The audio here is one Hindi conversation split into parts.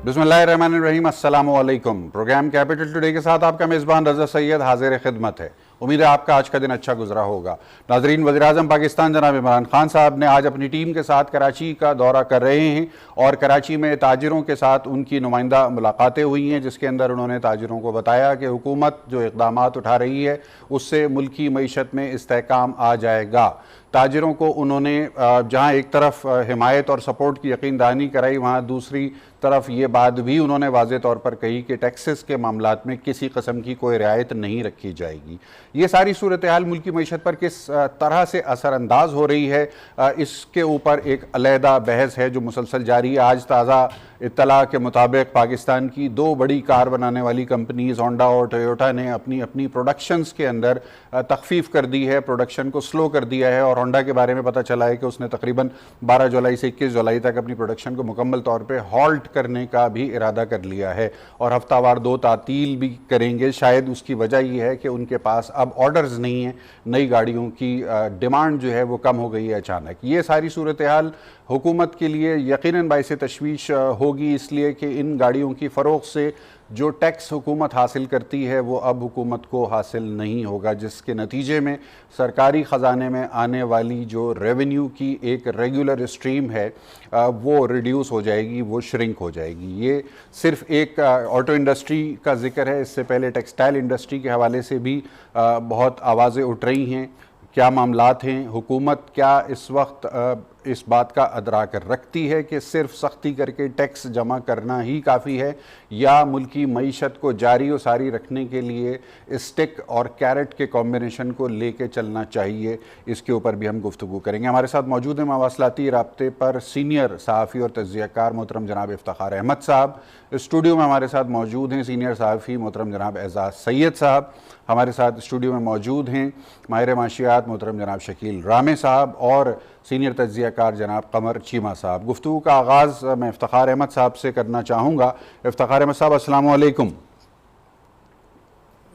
बिस्मिल्लाहिर्रहमानिर्रहीम, अस्सलामु अलैकुम। प्रोग्राम कैपिटल टुडे के साथ आपका मेज़बान रज़ा सैयद हाजिर खिदमत है। उम्मीद है आपका आज का दिन अच्छा गुजरा होगा। नाजरीन, वज़ीर-ए-आज़म पाकिस्तान जनाब इमरान खान साहब ने आज अपनी टीम के साथ कराची का दौरा कर रहे हैं और कराची में ताजिरों के साथ उनकी नुमाइंदा मुलाकातें हुई हैं, जिसके अंदर उन्होंने ताजिरों को बताया कि हुकूमत जो इक़दामात उठा रही है उससे मुल्की मईशत में इस्तेहकाम आ जाएगा। ताजिरों को उन्होंने जहाँ एक तरफ हिमायत और सपोर्ट की यकीन दहानी कराई, वहाँ दूसरी तरफ ये बात भी उन्होंने वाज़े तौर पर कही कि टैक्सेस के मामलात में किसी कस्म की कोई रियायत नहीं रखी जाएगी। ये सारी सूरत हाल मुल्की मईशत पर किस तरह से असरअंदाज हो रही है, इसके ऊपर एक अलहदा बहस है जो मुसलसल जारी है। आज ताज़ा इत्तला के मुताबिक पाकिस्तान की दो बड़ी कार बनाने वाली कंपनीज होंडा और टोयोटा ने अपनी अपनी प्रोडक्शंस के अंदर तखफीफ कर दी है, प्रोडक्शन को स्लो कर दिया है। और होंडा के बारे में पता चला है कि उसने तकरीबन 12 जुलाई से 21 जुलाई तक अपनी प्रोडक्शन को मुकम्मल तौर पे हॉल्ट करने का भी इरादा कर लिया है और हफ्तावार 2 तातील भी करेंगे। शायद उसकी वजह यह है कि उनके पास अब ऑर्डर्स नहीं हैं, नई गाड़ियों की डिमांड जो है वो कम हो गई है अचानक। ये सारी सूरत हाल हुकूमत के लिए यकीनन बाइस तशवीश होगी, इसलिए कि इन गाड़ियों की फ़रोख्त से जो टैक्स हुकूमत हासिल करती है वो अब हुकूमत को हासिल नहीं होगा, जिसके नतीजे में सरकारी ख़जाने में आने वाली जो रेवेन्यू की एक रेगुलर स्ट्रीम है वो रिड्यूस हो जाएगी, वो श्रिंक हो जाएगी। ये सिर्फ एक ऑटो इंडस्ट्री का जिक्र है, इससे पहले टेक्सटाइल इंडस्ट्री के हवाले से भी बहुत आवाज़ें उठ रही हैं। क्या मामलात हैं? हुकूमत क्या इस वक्त इस बात का अदराक रखती है कि सिर्फ सख्ती करके टैक्स जमा करना ही काफ़ी है, या मुल्की मईशत को जारी और सारी रखने के लिए स्टिक और कैरेट के कॉम्बिनेशन को लेके चलना चाहिए? इसके ऊपर भी हम गुफ्तगू करेंगे। हमारे साथ मौजूद हैं मवासलाती राब्ते पर सीनियर सहाफ़ी और तज्ज़ियाकार मोहतरम जनाब इफ्तिखार अहमद साहब। स्टूडियो में हमारे साथ मौजूद हैं सीनियर सहाफ़ी मोहतरम जनाब एजाज़ सैयद साहब। हमारे साथ स्टूडियो में मौजूद हैं माहिर माशियात मोहतरम जनाब शकील रामे साहब और सीनियर तज्ज़ियाकार जनाब कमर चीमा साहब। गुफ्तगू का आगाज़ मैं इफ्तिखार अहमद साहब से करना चाहूँगा। इफ्तिखार अहमद साहब, अस्सलामु अलैकुम।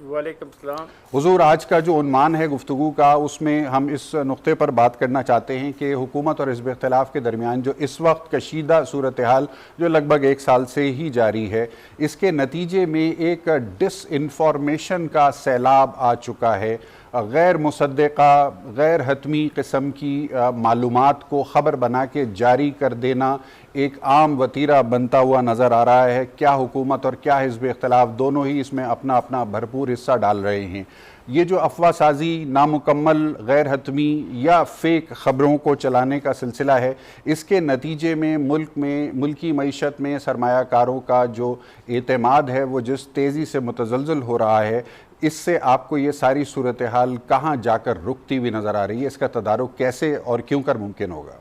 वालेकुम सलाम। हुजूर, आज का जो उन्मान है गुफ्तगू का, उसमें हम इस नुक्ते पर बात करना चाहते हैं कि हुकूमत और हिज़्ब इख्तिलाफ़ के दरमियान जो इस वक्त कशीदा सूरत हाल जो लगभग 1 साल से ही जारी है, इसके नतीजे में एक डिसइन्फॉर्मेशन का सैलाब आ चुका है। गैर मुसद्दक़ा, गैर हतमी किस्म की मालूमात को ख़बर बना के जारी कर देना एक आम वतीरा बनता हुआ नज़र आ रहा है। क्या हुकूमत और क्या हिज़्ब इख्तिलाफ़ दोनों ही इसमें अपना अपना भरपूर हिस्सा डाल रहे हैं। ये जो अफवाह साजी, नामुकम्मल, गैर हतमी या फ़ेक ख़बरों को चलाने का सिलसिला है, इसके नतीजे में मुल्की मईशत में सरमायाकारों का जो एतमाद है वो जिस तेज़ी से मुतज़लज़ल हो रहा है, इससे आपको ये सारी सूरत हाल कहाँ जाकर रुकती हुई नज़र आ रही है? इसका तदारुक कैसे और क्यों कर मुमकिन होगा?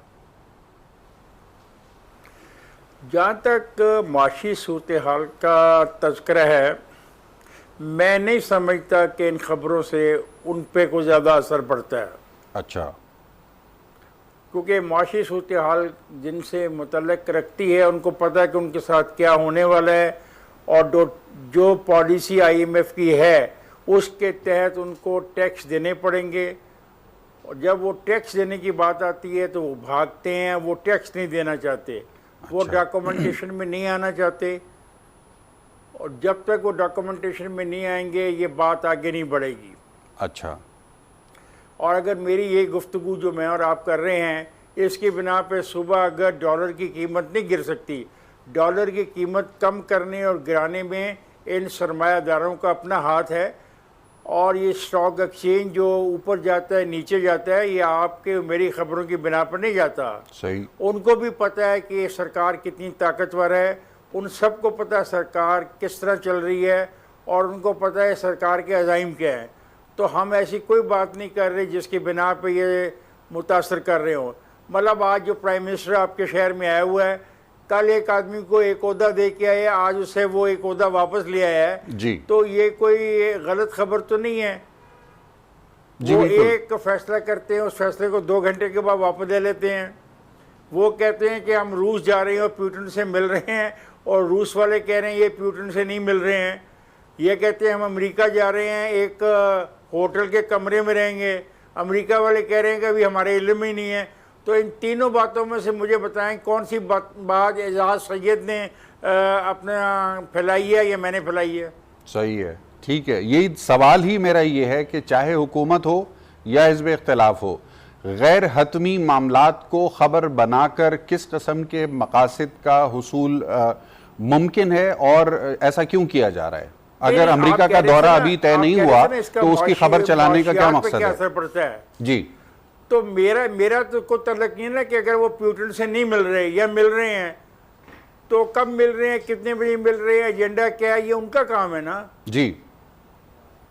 जहाँ तक माशी सूरत हाल का तज़किरा है, मैं नहीं समझता कि इन ख़बरों से उन पे कोई ज़्यादा असर पड़ता है। अच्छा। क्योंकि माशी सूरत हाल जिनसे मुतल्लिक़ रखती है, उनको पता है कि उनके साथ क्या होने वाला है और जो पॉलिसी IMF की है उसके तहत उनको टैक्स देने पड़ेंगे। और जब वो टैक्स देने की बात आती है तो वो भागते हैं, वो टैक्स नहीं देना चाहते। अच्छा। वो डॉक्यूमेंटेशन में नहीं आना चाहते, और जब तक वो डॉक्यूमेंटेशन में नहीं आएंगे ये बात आगे नहीं बढ़ेगी। अच्छा। और अगर मेरी ये गुफ्तगू जो मैं और आप कर रहे हैं, इसकी बिना पे सुबह अगर डॉलर की कीमत नहीं गिर सकती, डॉलर की कीमत कम करने और गिराने में इन सरमायादारों का अपना हाथ है। और ये स्टॉक एक्सचेंज जो ऊपर जाता है नीचे जाता है, ये आपके मेरी ख़बरों की बिना पर नहीं जाता। सही। उनको भी पता है कि सरकार कितनी ताकतवर है, उन सबको पता है सरकार किस तरह चल रही है, और उनको पता है सरकार के अज़ाइम क्या हैं। तो हम ऐसी कोई बात नहीं कर रहे जिसकी बिना पे ये मुतासर कर रहे हों। मतलब आज जो प्राइम मिनिस्टर आपके शहर में आया हुआ है, कल एक आदमी को एक ओहदा दे के आया, आज उससे वो एक ओहदा वापस ले आया है जी। तो ये कोई गलत खबर तो नहीं है जी। वो एक फैसला करते हैं, उस फैसले को 2 घंटे के बाद वापस ले लेते हैं। वो कहते हैं कि हम रूस जा रहे हैं और पुतिन से मिल रहे हैं, और रूस वाले कह रहे हैं ये पुतिन से नहीं मिल रहे हैं। ये कहते हैं हम अमेरिका जा रहे हैं, एक होटल के कमरे में रहेंगे, अमेरिका वाले कह रहे हैं कि अभी हमारे इल्म ही नहीं है। तो इन तीनों बातों में से मुझे बताएं कौन सी बात एजाज सैयद ने अपना फैलाई है या मैंने फैलाई है। सही है, ठीक है। यही सवाल ही मेरा ये है कि चाहे हुकूमत हो या हिज़्ब इख्तिलाफ हो, गैर हतमी मामलात को खबर बनाकर किस किस्म के मकासद का हुसूल मुमकिन है और ऐसा क्यों किया जा रहा है? अगर अमेरिका का दौरा अभी तय नहीं हुआ तो उसकी खबर चलाने का क्या मकसद है? असर पड़ता है जी। तो मेरा तो कोई तल्लक नहीं है ना कि अगर वो पुतिन से नहीं मिल रहे या मिल रहे हैं तो कब मिल रहे हैं, कितने बजे मिल रहे हैं, एजेंडा क्या है, ये उनका काम है ना जी।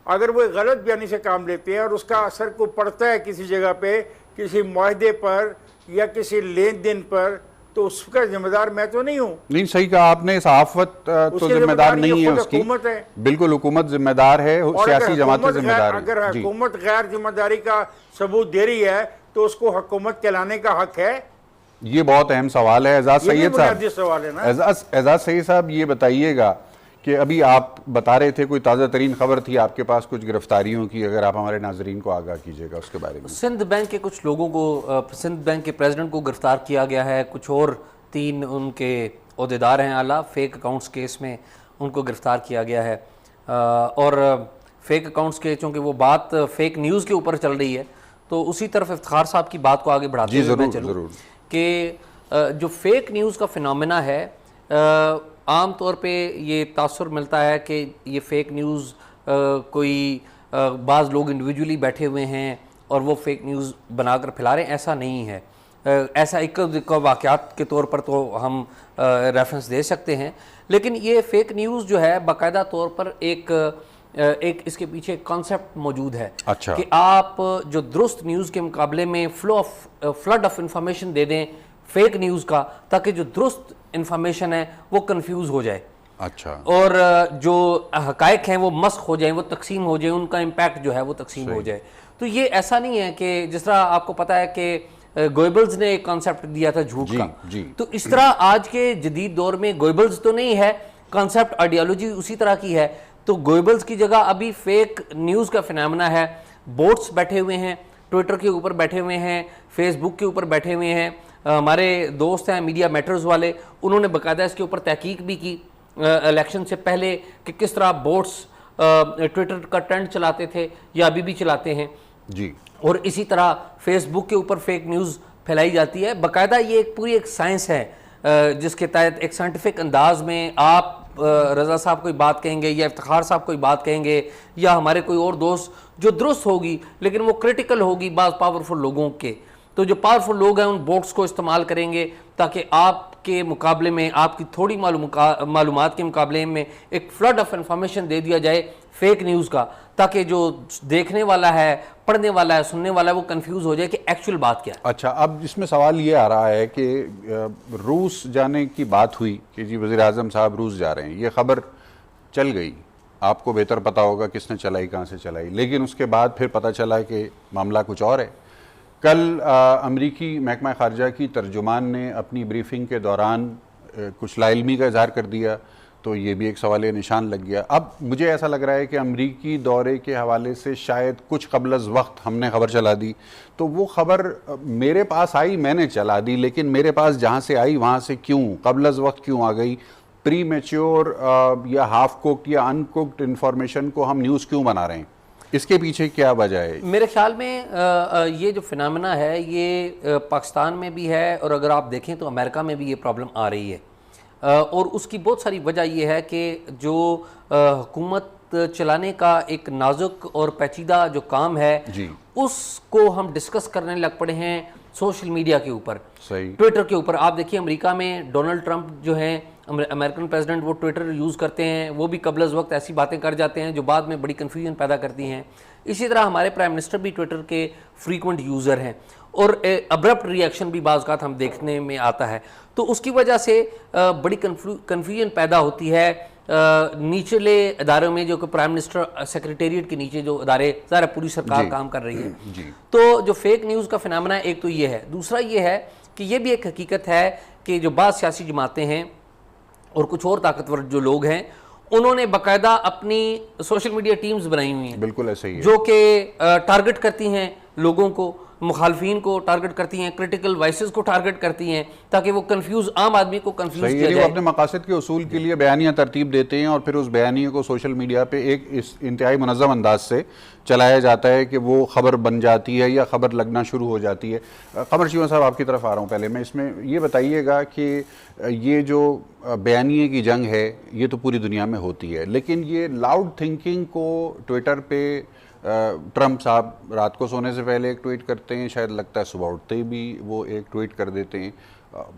अगर वो गलत बयानी से काम लेते हैं और उसका असर को पड़ता है किसी जगह पे, किसी मुआहदे पर या किसी लेन देन पर, तो उसका जिम्मेदार मैं तो नहीं हूँ। नहीं, सही कहा आपने। इस आफत तो जिम्मेदार नहीं है उसकी, हुकूमत है। बिल्कुल हुकूमत जिम्मेदार है, सियासी जमातें जिम्मेदार है। अगर हुकूमत गैर जिम्मेदारी का सबूत दे रही है तो उसको हुकूमत चलाने का हक है। ये बहुत अहम सवाल है। एजाज सैयद साहब, सवाल है ना। एजाज सैयद साहब, ये बताइएगा कि अभी आप बता रहे थे कोई ताज़ा तरीन खबर थी आपके पास कुछ गिरफ्तारियों की, अगर आप हमारे नाजरीन को आगाह कीजिएगा उसके बारे में। सिंध बैंक के कुछ लोगों को, सिंध बैंक के प्रेसिडेंट को गिरफ्तार किया गया है। कुछ और 3 उनके ओहदेदार हैं आला, फेक अकाउंट्स केस में उनको गिरफ्तार किया गया है। और फेक अकाउंट्स के चूँकि वो बात फेक न्यूज़ के ऊपर चल रही है तो उसी तरफ इफ्तिखार साहब की बात को आगे बढ़ाते हुए मैं चलूँ कि जो फेक न्यूज़ का फिनोमेना है, आम तौर पे ये तासुर मिलता है कि ये फेक न्यूज़ कोई बाज़ लोग इंडिविजुअली बैठे हुए हैं और वो फेक न्यूज़ बनाकर फैला रहे हैं। ऐसा नहीं है। ऐसा एक वाक़यात के तौर पर तो हम रेफरेंस दे सकते हैं, लेकिन ये फेक न्यूज़ जो है बाकायदा तौर पर एक इसके पीछे कॉन्सेप्ट मौजूद है। अच्छा। कि आप जो दुरुस्त न्यूज़ के मुकाबले में फ्लड ऑफ इंफॉर्मेशन दे दें फेक न्यूज़ का, ताकि जो दुरुस्त इंफॉर्मेशन है वो कंफ्यूज हो जाए। अच्छा। और जो हकायक हैं वो मस्ख हो जाए, वो तकसीम हो जाए, उनका इम्पैक्ट जो है वो तकसीम हो जाए। तो ये ऐसा नहीं है कि जिस तरह आपको पता है कि गोएबल्स ने एक कॉन्सेप्ट दिया था झूठ का, तो इस तरह आज के जदीद दौर में गोएबल्स तो नहीं है, कॉन्सेप्ट आइडियोलॉजी उसी तरह की है। तो गोएबल्स की जगह अभी फेक न्यूज़ का फिनोमेना है। बोट्स बैठे हुए हैं, ट्विटर के ऊपर बैठे हुए हैं, फेसबुक के ऊपर बैठे हुए हैं। हमारे दोस्त हैं मीडिया मैटर्स वाले, उन्होंने बाकायदा इसके ऊपर तहकीक भी की इलेक्शन से पहले कि किस तरह बोट्स ट्विटर का ट्रेंड चलाते थे या अभी भी चलाते हैं जी। और इसी तरह फेसबुक के ऊपर फेक न्यूज़ फैलाई जाती है। बाकायदा ये पूरी एक साइंस है जिसके तहत एक साइंटिफिक अंदाज में आप रज़ा साहब कोई बात कहेंगे या इफ्तिखार साहब कोई बात कहेंगे या हमारे कोई और दोस्त जो दुरुस्त होगी लेकिन वो क्रिटिकल होगी बाज़ पावरफुल लोगों के, तो जो पावरफुल लोग हैं उन बोट्स को इस्तेमाल करेंगे ताकि आपके मुकाबले में, आपकी थोड़ी मालूमात के मुकाबले में एक फ्लड ऑफ इंफॉर्मेशन दे दिया जाए फेक न्यूज़ का, ताकि जो देखने वाला है, पढ़ने वाला है, सुनने वाला है वो कंफ्यूज हो जाए कि एक्चुअल बात क्या है। अच्छा, अब इसमें सवाल ये आ रहा है कि रूस जाने की बात हुई कि जी वज़ीर आज़म साहब रूस जा रहे हैं, ये खबर चल गई, आपको बेहतर पता होगा किसने चलाई, कहाँ से चलाई, लेकिन उसके बाद फिर पता चला कि मामला कुछ और है। कल अमरीकी महकमा ख़ारजा की तर्जुमान ने अपनी ब्रीफिंग के दौरान कुछ लाइल्मी का इजहार कर दिया, तो ये भी एक सवाल निशान लग गया। अब मुझे ऐसा लग रहा है कि अमरीकी दौरे के हवाले से शायद कुछ कबल अज़ वक्त हमने खबर चला दी, तो वो खबर मेरे पास आई, मैंने चला दी, लेकिन मेरे पास जहाँ से आई वहाँ से क्यों कबल अज़ वक्त क्यों आ गई? प्री मैच्योर या हाफ कुक्ड या अनकुक्ड इंफॉर्मेशन को हम न्यूज़ क्यों बना रहे हैं? इसके पीछे क्या वजह है? मेरे ख्याल में ये जो फिनोमेना है ये पाकिस्तान में भी है और अगर आप देखें तो अमेरिका में भी ये प्रॉब्लम आ रही है। और उसकी बहुत सारी वजह यह है कि जो हुकूमत चलाने का एक नाजुक और पेचीदा जो काम है जी, उसको हम डिस्कस करने लग पड़े हैं सोशल मीडिया के ऊपर, सही, ट्विटर के ऊपर। आप देखिए अमेरिका में डोनाल्ड ट्रंप जो हैं अमेरिकन प्रेसिडेंट, वो ट्विटर यूज़ करते हैं, वो भी कबल वक्त ऐसी बातें कर जाते हैं जो बाद में बड़ी कन्फ्यूजन पैदा करती हैं। इसी तरह हमारे प्राइम मिनिस्टर भी ट्विटर के फ्रीक्वेंट यूज़र हैं और अब्रप्ट रिएक्शन भी बाज़ औक़ात हम देखने में आता है। तो उसकी वजह से बड़ी कन्फ्यूजन पैदा होती है निचले इदारों में, जो कि प्राइम मिनिस्टर सेक्रेटेरिएट के नीचे जो इदारे, ज़ाहिर पूरी सरकार काम कर रही है जी। तो जो फेक न्यूज़ का फिनोमेना है, एक तो ये है। दूसरा ये है कि ये भी एक हकीकत है कि जो बाज़ सियासी जमातें हैं और कुछ और ताकतवर जो लोग हैं उन्होंने बाकायदा अपनी सोशल मीडिया टीम्स बनाई हुई हैं, बिल्कुल ऐसे ही है, जो कि टारगेट करती हैं लोगों को मुखालफीन को टारगेट करती हैं, क्रिटिकल वॉइसेस को टारगेट करती हैं, ताकि वो कंफ्यूज आम आदमी को कंफ्यूज सही किया है, जाए। वो अपने मकासद के उसूल के लिए बयानियाँ तरतीब देते हैं और फिर उस बयानिए को सोशल मीडिया पे एक इस इंतहाई मुनज़्ज़म अंदाज से चलाया जाता है कि वो खबर बन जाती है या खबर लगना शुरू हो जाती है। कमर चीमा साहब, आपकी तरफ आ रहा हूँ। पहले मैं इसमें ये बताइएगा कि ये जो बयानिए की जंग है ये तो पूरी दुनिया में होती है, लेकिन ये लाउड थिंकिंग को ट्विटर पे ट्रंप साहब रात को सोने से पहले एक ट्वीट करते हैं, शायद लगता है सुबह उठते ही भी वो एक ट्वीट कर देते हैं।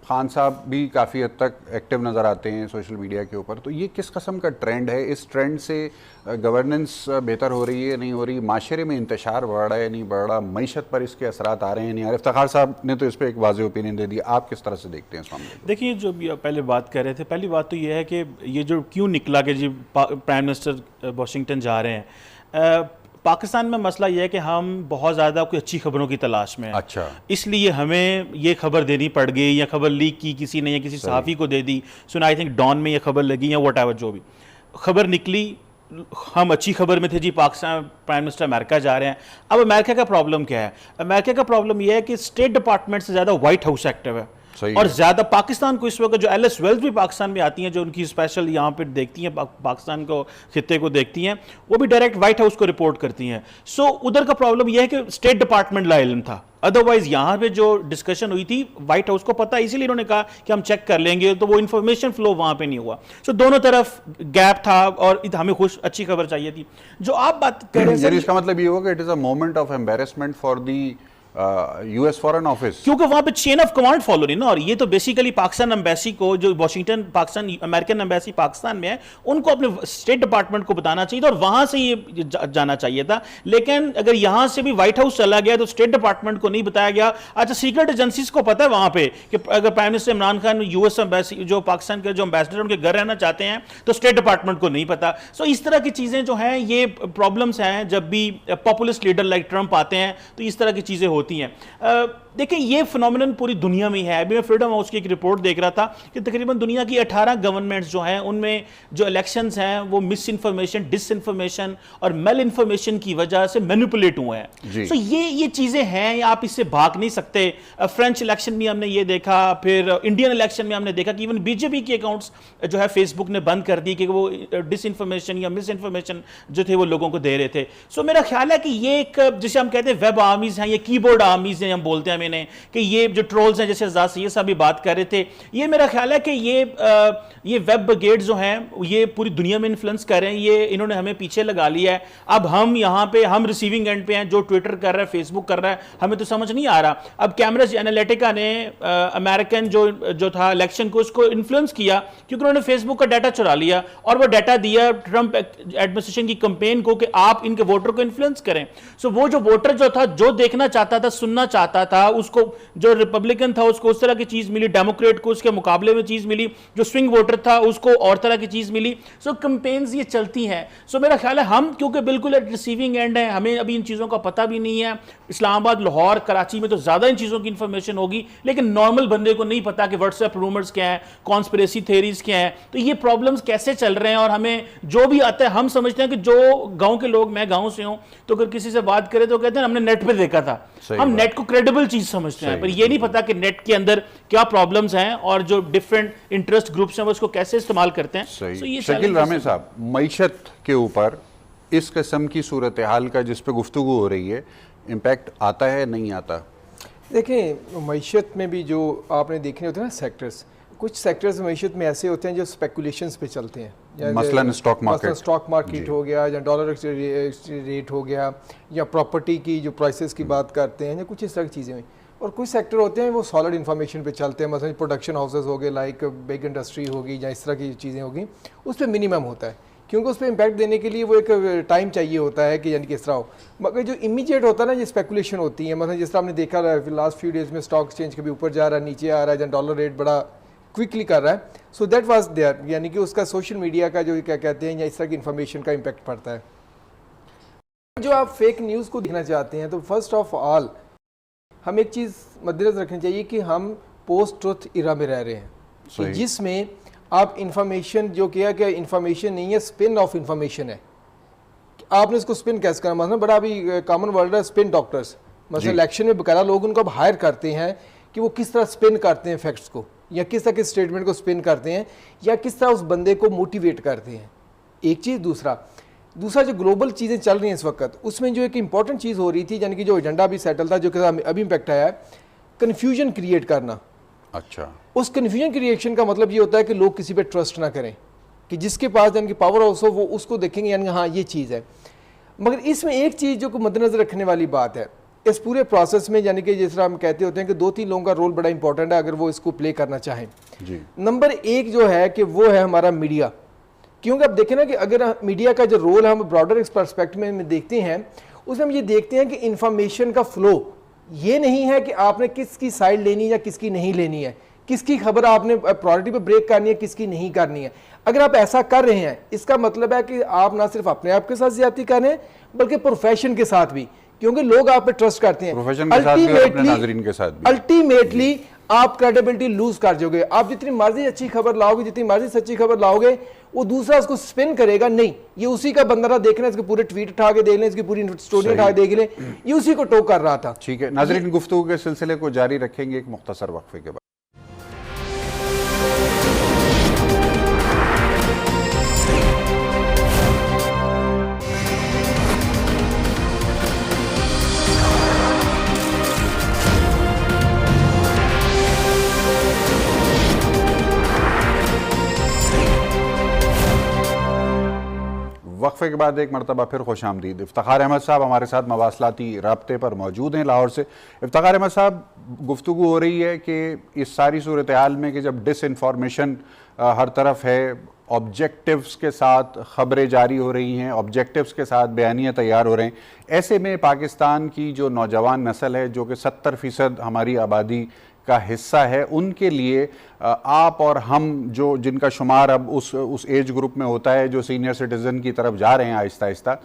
खान साहब भी काफ़ी हद तक एक्टिव नज़र आते हैं सोशल मीडिया के ऊपर। तो ये किस किस्म का ट्रेंड है? इस ट्रेंड से गवर्नेंस बेहतर हो रही है, नहीं हो रही? माशरे में इंतशार बढ़ रहा है, नहीं बढ़ रहा? मईशत पर इसके असरात आ रहे हैं, नहीं आ रहे? इफ्तिखार साहब ने तो इस पर एक वाज़ेह ओपिनियन दे दिया, आप किस तरह से देखते हैं इस मामले को? देखिए, जो पहले बात कर रहे थे, पहली बात तो ये है कि ये जो क्यों निकला कि जी प्राइम मिनिस्टर वाशिंगटन जा रहे हैं। पाकिस्तान में मसला यह है कि हम बहुत ज़्यादा कोई अच्छी खबरों की तलाश में हैं। अच्छा, इसलिए हमें ये खबर देनी पड़ गई, या खबर लीक की किसी ने या किसी सहाफ़ी को दे दी। सो आई थिंक डॉन में ये खबर लगी या वट एवर, जो भी खबर निकली, हम अच्छी खबर में थे जी पाकिस्तान प्राइम मिनिस्टर अमेरिका जा रहे हैं। अब अमेरिका का प्रॉब्लम क्या है? अमेरिका का प्रॉब्लम यह है कि स्टेट डिपार्टमेंट से ज़्यादा वाइट हाउस एक्टिव है, और ज़्यादा पाकिस्तान को इस वक्त जो एलिस वेल्स भी पाकिस्तान में आती हैं, जो उनकी स्पेशल यहाँ पे देखती हैं, पाकिस्तान को खित्ते को देखती हैं, वो भी डायरेक्ट वाइट हाउस को रिपोर्ट करती हैं। सो उधर का प्रॉब्लम यह है कि स्टेट डिपार्टमेंट ला इल्म था, अदरवाइज यहाँ पे जो डिस्कशन हुई थी व्हाइट हाउस को पता, इसीलिए उन्होंने कहा कि हम चेक कर लेंगे, तो वो इन्फॉर्मेशन फ्लो वहाँ पे नहीं हुआ। सो दोनों तरफ गैप था और हमें अच्छी खबर चाहिए थी। जो आप बात कर रहे हैं, इसका मतलब ये होगा कि it is a moment of embarrassment for the US foreign office, क्योंकि वहां पे चेन ऑफ कमांड फॉलो नहीं ना। और ये तो बेसिकली पाकिस्तान एम्बेसी को, जो Washington Pakistan American embassy Pakistan में है, उनको अपने स्टेट डिपार्टमेंट को बताना चाहिए था और वहां से ये जाना चाहिए था। लेकिन अगर यहां से भी व्हाइट हाउस चला गया तो स्टेट डिपार्टमेंट को नहीं बताया गया। अच्छा, सीक्रेट एजेंसीज को पता है वहां पे कि अगर prime minister Imran Khan US embassy, जो पाकिस्तान के जो एम्बेसडर उनके घर रहना चाहते हैं, तो स्टेट डिपार्टमेंट को नहीं पता। सो इस तरह की चीजें जो हैं, ये प्रॉब्लम्स हैं जब भी पॉपुलिस्ट लीडर लाइक ट्रंप आते हैं, तो इस तरह की चीजें होती हैं। देखिए, ये फिनोमिनन पूरी दुनिया में है। अभी मैं फ्रीडम हाउस की एक रिपोर्ट देख रहा था कि तकरीबन दुनिया की 18 गवर्नमेंट्स जो हैं, उनमें जो इलेक्शंस हैं वो मिस इन्फॉर्मेशन, डिसइन्फॉर्मेशन और मेल इन्फॉर्मेशन की वजह से मैनिपुलेट हुए हैं। सो ये चीजें हैं, आप इससे भाग नहीं सकते। फ्रेंच इलेक्शन में हमने ये देखा, फिर इंडियन इलेक्शन में हमने देखा कि इवन बीजेपी के अकाउंट्स जो है फेसबुक ने बंद कर दी कि वो डिसइन्फॉर्मेशन या मिस इन्फॉर्मेशन जो थे वो लोगों को दे रहे थे। सो मेरा ख्याल है कि ये एक, जिसे हम कहते हैं वेब आर्मीज हैं, ये कीबोर्ड आर्मीज हैं, हम बोलते हैं मैंने, कि ये जो ट्रोल्स हैं, जैसे आजाद सैयद साहब भी बात कर रहे थे, ये मेरा ख्याल है कि ये वेब ब्रिगेड जो हैं ये पूरी दुनिया में इन्फ्लुएंस कर रहे हैं। ये इन्होंने हमें पीछे लगा लिया है। अब हम यहाँ पे, हम रिसीविंग एंड पे हैं, जो ट्विटर कर रहा है, फेसबुक कर रहा है, हमें तो समझ नहीं आ रहा। अब कैम्ब्रिज एनालिटिका ने अमेरिकन जो था इलेक्शन को, उसको इन्फ्लुएंस किया क्योंकि उन्होंने फेसबुक का डाटा चुरा लिया और वो डाटा दिया ट्रंप एडमिनिस्ट्रेशन की कंपेन को कि आप इनके वोटर को इन्फ्लुएंस करें। सो वो जो वोटर जो था, जो देखना चाहता था, सुनना चाहता था, उसको, जो रिपब्लिकन था उसको उस तरह की चीज मिली, डेमोक्रेट को उसके मुकाबले में चीज मिली, जो स्विंग वोटर था उसको और तरह की चीज मिली। सो कैंपेन्स ये चलती हैं। सो मेरा ख्याल है हम, क्योंकि बिल्कुल रिसीविंग एंड है, हमें अभी इन चीजों का पता भी नहीं है। इस्लामाबाद, लाहौर, कराची में तो ज्यादा इन चीजों की इंफॉर्मेशन होगी, लेकिन नॉर्मल बंदे को नहीं पता कि व्हाट्सएप रूमर्स क्या है, कॉन्स्पिरेसी थ्योरीज क्या है। तो ये प्रॉब्लम्स कैसे चल रहे हैं, और हमें जो भी आता है, हम समझते हैं कि जो गांव के लोग, मैं गांव से हूं, तो अगर किसी से बात करें तो कहते हैं हमने नेट पे देखा था। हम नेट को क्रेडिबल चीज समझते हैं, पर ये नहीं पता कि नेट के अंदर क्या प्रॉब्लम्स हैं और जो डिफरेंट इंटरेस्ट ग्रुप्स हैं वो इसको कैसे इस्तेमाल करते हैं। सही। शकील रामे साहब, मईशत के ऊपर इस किस्म की सूरत हाल का जिस पे गुफ्तगू हो रही है, इम्पैक्ट आता है, नहीं आता? देखें, मईशत में भी जो आपने देखने होते हैं ना सेक्टर्स, कुछ सेक्टर्स मईशत में ऐसे होते हैं जो स्पेकुलेशंस पे चलते हैं। मसलन स्टॉक मार्केट हो गया, या डॉलर रेट हो गया, या प्रॉपर्टी की जो प्राइसेस की बात करते हैं, या कुछ इस तरह की चीज़ें हुई। और कुछ सेक्टर होते हैं वो सॉलिड इन्फॉर्मेशन पे चलते हैं, मतलब प्रोडक्शन हाउसेस हो गए, लाइक बिग इंडस्ट्री होगी, या इस तरह की चीज़ें होगी, उस पर मिनिमम होता है, क्योंकि उस पर इम्पैक्ट देने के लिए वो एक टाइम चाहिए होता है कि यानी किस तरह हो। मगर जो इमीडिएट होता है ना, ये स्पेकुलेशन होती है। मतलब जिस तरह हमने देखा लास्ट फ्यू डेज में स्टॉक एक्सचेंज कभी ऊपर जा रहा है, नीचे आ रहा है, या डॉलर रेट बड़ा क्विकली कर रहा है। सो दैट वाज देयर, यानी कि उसका सोशल मीडिया का जो क्या कहते हैं, या इस तरह की इन्फॉर्मेशन का इम्पैक्ट पड़ता है। जो आप फेक न्यूज़ को देखना चाहते हैं, तो फर्स्ट ऑफ ऑल हम एक चीज़ मद्देनजर रखनी चाहिए कि हम पोस्ट ट्रुथ इरा में रह रहे हैं, जिसमें आप इंफॉर्मेशन जो किया कि इंफॉर्मेशन नहीं है, स्पिन ऑफ इंफॉर्मेशन है। आपने इसको स्पिन कैसे करना, मतलब बड़ा अभी कॉमन वर्ड है स्पिन डॉक्टर्स, मतलब इलेक्शन में बकायदा लोग उनको अब हायर करते हैं कि वो किस तरह स्पिन करते हैं फैक्ट्स को, या किस तरह के स्टेटमेंट को स्पिन करते हैं, या किस तरह उस बंदे को मोटिवेट करते हैं। एक चीज़। दूसरा जो ग्लोबल चीज़ें चल रही हैं इस वक्त, उसमें जो एक इंपॉर्टेंट चीज़ हो रही थी, यानी कि जो एजेंडा भी सेटल था, जो कि अभी इम्पैक्ट आया है, कन्फ्यूजन क्रिएट करना। अच्छा, उस कन्फ्यूजन क्रिएशन का मतलब ये होता है कि लोग किसी पे ट्रस्ट ना करें, कि जिसके पास यानी कि पावर हाउस हो वो उसको देखेंगे, यानी हाँ ये चीज़ है। मगर इसमें एक चीज़ जो मद्देनजर रखने वाली बात है इस पूरे प्रोसेस में, यानी कि जिस तरह हम कहते होते हैं कि 2-3 लोगों का रोल बड़ा इंपॉर्टेंट है अगर वो इसको प्ले करना चाहें। जी। नंबर 1 जो है कि वो है हमारा मीडिया। क्योंकि अब देखें ना कि अगर मीडिया का जो रोल हम ब्रॉडर इस पर्सपेक्टिव में देखते हैं, उसमें हम ये देखते हैं कि इंफॉर्मेशन का फ्लो ये नहीं है कि आपने किसकी साइड लेनी है या किसकी नहीं लेनी है, किसकी खबर आपने प्रायोरिटी पे ब्रेक करनी है, किसकी नहीं करनी है। अगर आप ऐसा कर रहे हैं, इसका मतलब है कि आप ना सिर्फ अपने आप के साथ ज्यादती कर रहे हैं बल्कि प्रोफेशन के साथ भी, क्योंकि लोग आप पे ट्रस्ट करते हैं। प्रोफेशन के साथ भी और अपने नाज़रीन के साथ भी। अल्टीमेटली आप क्रेडिबिलिटी लूज कर जाओगे। आप जितनी मर्जी अच्छी खबर लाओगे, जितनी मर्जी सच्ची खबर लाओगे, वो दूसरा उसको स्पिन करेगा, नहीं ये उसी का बंदा देखना, इसके पूरे ट्वीट उठा के देख लें, इसकी पूरी स्टोरी उठा के देख लें, ये उसी को टोक कर रहा था। ठीक है नाज़रीन, गुफ्तगू के सिलसिले को जारी रखेंगे एक मुख्तसर वक्फे के बाद। वक्फे के बाद एक मरतबा फिर खुश आमदीद। इफ्तिखार अहमद साहब हमारे साथ मवासलाती राब्ते पर मौजूद हैं लाहौर से। इफ्तिखार अहमद साहब, गुफ्तगू हो रही है कि इस सारी सूरत हाल में कि जब डिसइंफॉर्मेशन हर तरफ है, ऑब्जेक्टिव्स के साथ ख़बरें जारी हो रही हैं, ऑब्जेक्टिव्स के साथ बयानियाँ तैयार हो रहे हैं, ऐसे में पाकिस्तान की जो नौजवान नस्ल है जो कि 70% हमारी आबादी का हिस्सा है, उनके लिए आप और हम जो जिनका शुमार अब उस एज ग्रुप में होता है जो सीनियर सिटीज़न की तरफ जा रहे हैं आहिस्ता आहिस्ता,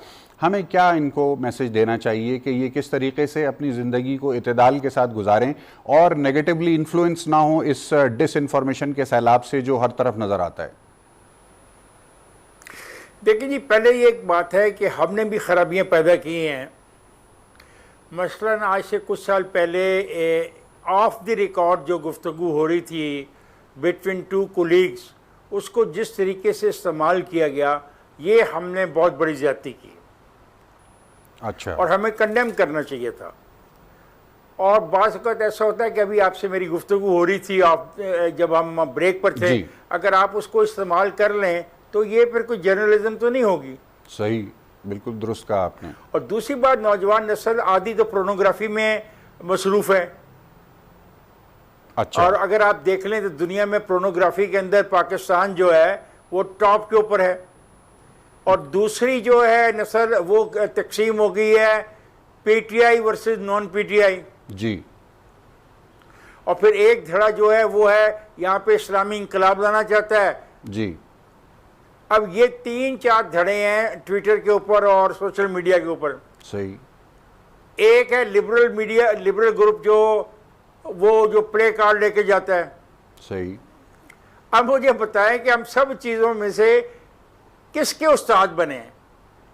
हमें क्या इनको मैसेज देना चाहिए कि ये किस तरीके से अपनी ज़िंदगी को इत्तेदाल के साथ गुजारें और नेगेटिवली इन्फ्लुएंस ना हो इस डिसइंफॉर्मेशन के सैलाब से जो हर तरफ नज़र आता है? देखिए जी, पहले ये एक बात है कि हमने भी खराबियां पैदा की हैं। मसलन आज से कुछ साल पहले ऑफ द रिकॉर्ड जो गुफ्तगू हो रही थी बिटवीन 2 कोलीग्स, उसको जिस तरीके से इस्तेमाल किया गया, ये हमने बहुत बड़ी ज़्यादती की। अच्छा। और हमें कंडेम करना चाहिए था। और बाज़ वक़्त ऐसा होता है कि अभी आपसे मेरी गुफ्तगू हो रही थी, आप जब हम ब्रेक पर थे, अगर आप उसको इस्तेमाल कर लें तो ये फिर कोई जर्नलिज्म तो नहीं होगी। सही, बिल्कुल दुरुस्त कहा आपने। और दूसरी बात, नौजवान नस्ल आदि तो पोर्नोग्राफी में मसरूफ़ है। अच्छा। और अगर आप देख लें तो दुनिया में पोर्नोग्राफी के अंदर पाकिस्तान जो है वो टॉप के ऊपर है। और दूसरी जो है नस्ल वो तकसीम हो गई है पीटीआई वर्सेस नॉन पीटीआई जी। और फिर एक धड़ा जो है वो है यहाँ पे इस्लामी इंकलाब लाना चाहता है जी। अब ये 3-4 धड़े हैं ट्विटर के ऊपर और सोशल मीडिया के ऊपर। सही। एक है लिबरल मीडिया, लिबरल ग्रुप जो प्ले कार्ड लेके जाता है। सही। अब मुझे बताएं कि हम सब चीज़ों में से किसके उस्ताद बने हैं,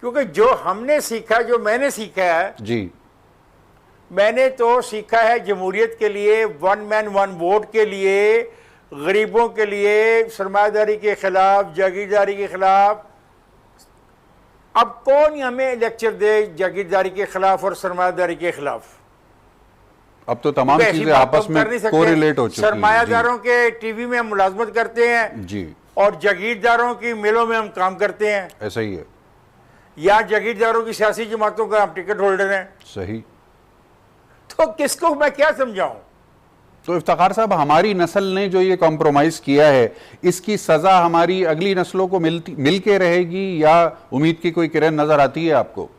क्योंकि जो हमने सीखा, जो मैंने सीखा है जी, मैंने तो सीखा है जमहूरियत के लिए, 1 मैन 1 वोट के लिए, गरीबों के लिए, सरमायादारी के खिलाफ, जागीरदारी के खिलाफ। अब कौन हमें लेक्चर दे जागीरदारी के खिलाफ और सरमायादारी के खिलाफ? अब तो तमाम चीजें आपस में कोरिलेट हो चुकी हैं। सरमायादारों के टीवी में हम मुलाजमत करते हैं जी, और जागीरदारों की मिलों में हम काम करते हैं। ऐसा ही है। या जागीरदारों की सियासी जमातों का हम टिकट होल्डर हैं। सही। तो किसको मैं क्या समझाऊं? तो इफ्तिखार साहब, हमारी नस्ल ने जो ये कॉम्प्रोमाइज किया है, इसकी सजा हमारी अगली नस्लों को मिल के रहेगी या उम्मीद की कोई किरण नजर आती है आपको?